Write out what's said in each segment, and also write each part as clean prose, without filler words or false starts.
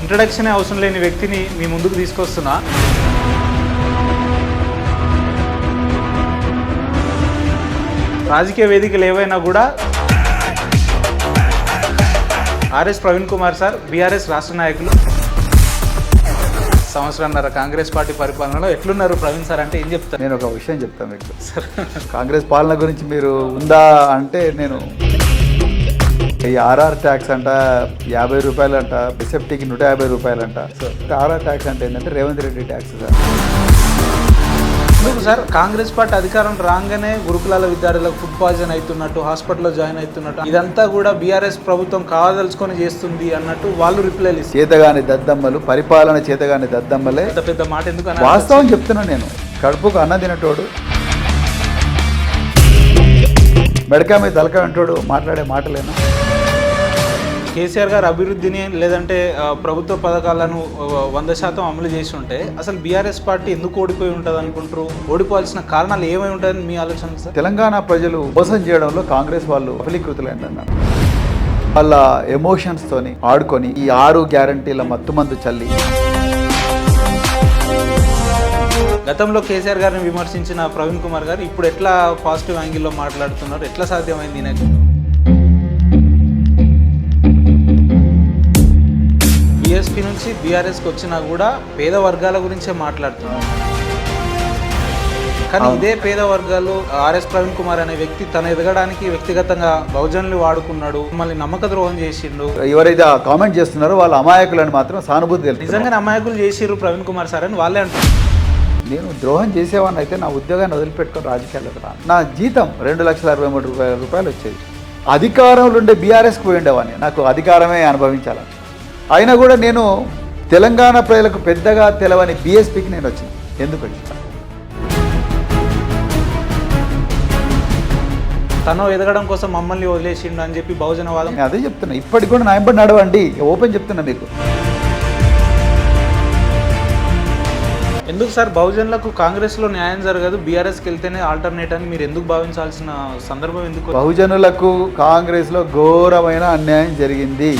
Introduction అవసరం లేని వ్యక్తిని మీ ముందుకు తీసుకొస్తున్నా. రాజకీయ వేదికలు ఏవైనా కూడా RS Praveen Kumar sir BRS రాష్ట్ర నాయకులు. సంవత్సరంన్నర కాంగ్రెస్ పార్టీ పరిపాలనలో ఎట్లున్నారు ప్రవీణ్ సార్ అంటే ఏం చెప్తారు? నేను ఒక విషయం చెప్తాను మీకు సార్. కాంగ్రెస్ పాలన గురించి మీరు ఉందా అంటే నేను ఈ ఆర్ఆర్ ట్యాక్స్ అంట 50 రూపాయలు అంట, బిసెప్టీకి 150 రూపాయలు అంట. ఆర్ఆర్ ట్యాక్స్ అంటే ఏంటంటే రేవంత్ రెడ్డి ట్యాక్స్ సార్. ఎందుకు సార్ కాంగ్రెస్ పార్టీ అధికారం రాగానే గురుకులాల విద్యార్థులకు ఫుడ్ పాయిజన్ అవుతున్నట్టు, హాస్పిటల్లో జాయిన్ అవుతున్నట్టు, ఇదంతా కూడా బీఆర్ఎస్ ప్రభుత్వం కావదలుచుకొని చేస్తుంది అన్నట్టు వాళ్ళు రిప్లైలు ఇస్తారు. చేతగాని దద్దమ్మలు, పరిపాలన చేతగాని దద్దమ్మలే. పెద్ద మాట ఎందుకు? వాస్తవం చెప్తున్నాను నేను. కడుపుకు అన్న తినటోడు, మెడకా మీద తలకా అంటాడు, మాట్లాడే మాటలేనా? కేసీఆర్ గారు అభివృద్ధిని లేదంటే ప్రభుత్వ పథకాలను 100% అమలు చేసి ఉంటే అసలు బీఆర్ఎస్ పార్టీ ఎందుకు ఓడిపోయి ఉంటుంది అనుకుంటారు? ఓడిపోవాల్సిన కారణాలు ఏమై ఉంటాయని మీ ఆలోచన సార్? తెలంగాణ ప్రజలు మోసం చేయడంలో కాంగ్రెస్ వాళ్ళు అఫలీకృతులైందన్నారు. వాళ్ళ ఎమోషన్స్తోని ఆడుకొని ఈ 6 గ్యారంటీల మత్తుమందు చల్లి గతంలో కేసీఆర్ గారిని విమర్శించిన ప్రవీణ్ కుమార్ గారు ఇప్పుడు ఎట్లా పాజిటివ్ యాంగిల్లో మాట్లాడుతున్నారు? ఎట్లా సాధ్యమైంది నాకు? బీఎస్పీ నుంచి బీఆర్ఎస్కి వచ్చినా కూడా పేద వర్గాల గురించే మాట్లాడుతున్నారు. కానీ ఇదే పేద వర్గాలు ఆర్ఎస్ ప్రవీణ్ కుమార్ అనే వ్యక్తి తను ఎదగడానికి వ్యక్తిగతంగా బహుజనులు వాడుకున్నాడు, మళ్ళీ నమ్మక ద్రోహం చేసిండు. ఎవరైతే కామెంట్ చేస్తున్నారో వాళ్ళ అమాయకులని మాత్రం సానుభూతి తెలుసు. నిజంగానే అమాయకులు చేసిర్రు ప్రవీణ్ కుమార్ సార్ అని వాళ్ళే అంటారు. నేను ద్రోహం చేసేవాడిని అయితే నా ఉద్యోగాన్ని వదిలిపెట్టుకొని రాజకీయాల్లోకి రాను. నా జీతం 2,63,000 రూపాయలు వచ్చేది. అధికారంలో ఉండే బీఆర్ఎస్కి పోయి ఉండేవాడిని. నాకు అధికారమే అనుభవించాలని. అయినా కూడా నేను తెలంగాణ ప్రజలకు పెద్దగా తెలవని బీఎస్పీకి నేను వచ్చింది. ఎందుకు వచ్చింది? తను ఎదగడం కోసం మమ్మల్ని వదిలేసిండు అని చెప్పి బహుజనవాదం. నేను అదే చెప్తున్నా. ఇప్పటికి కూడా నా ఎంబడి నడవండి, ఓపెన్ చెప్తున్నా మీకు. ఎందుకు సార్ బహుజనులకు కాంగ్రెస్లో న్యాయం జరగదు, బీఆర్ఎస్కి వెళ్తేనే ఆల్టర్నేట్ అని మీరు ఎందుకు భావించాల్సిన సందర్భం ఎందుకు? బహుజనులకు కాంగ్రెస్లో ఘోరమైన అన్యాయం జరిగింది.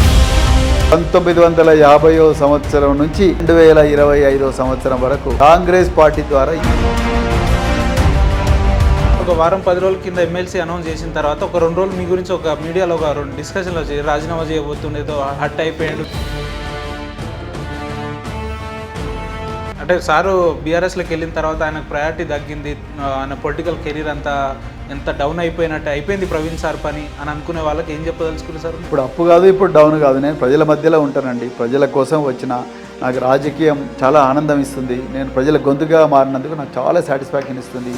1950వ సంవత్సరం నుంచి 2025వ సంవత్సరం వరకు కాంగ్రెస్ పార్టీ ద్వారా ఒక వారం 10 రోజుల కింద ఎమ్మెల్సీ అనౌన్స్ చేసిన తర్వాత ఒక 2 రోజులు మీ గురించి ఒక మీడియాలో ఒక 2 డిస్కషన్లు వచ్చాయి. రాజీనామా చేయబోతుండేదో హట్ అయిపోయాడు అంటే సారు బీఆర్ఎస్లోకి వెళ్ళిన తర్వాత ఆయనకు ప్రయారిటీ తగ్గింది, ఆయన పొలిటికల్ కెరీర్ అంతా ఎంత డౌన్ అయిపోయినట్టు అయిపోయింది ప్రవీణ్ సార్ పని అని అనుకునే వాళ్ళకి ఏం చెప్పదలుచుకున్నారు సార్? ఇప్పుడు అప్పు కాదు, ఇప్పుడు డౌన్ కాదు. నేను ప్రజల మధ్యలో ఉంటానండి. ప్రజల కోసం వచ్చిన నాకు రాజకీయం చాలా ఆనందం ఇస్తుంది. నేను ప్రజల గొంతుగా మారినందుకు నాకు చాలా సాటిస్ఫాక్షన్ ఇస్తుంది.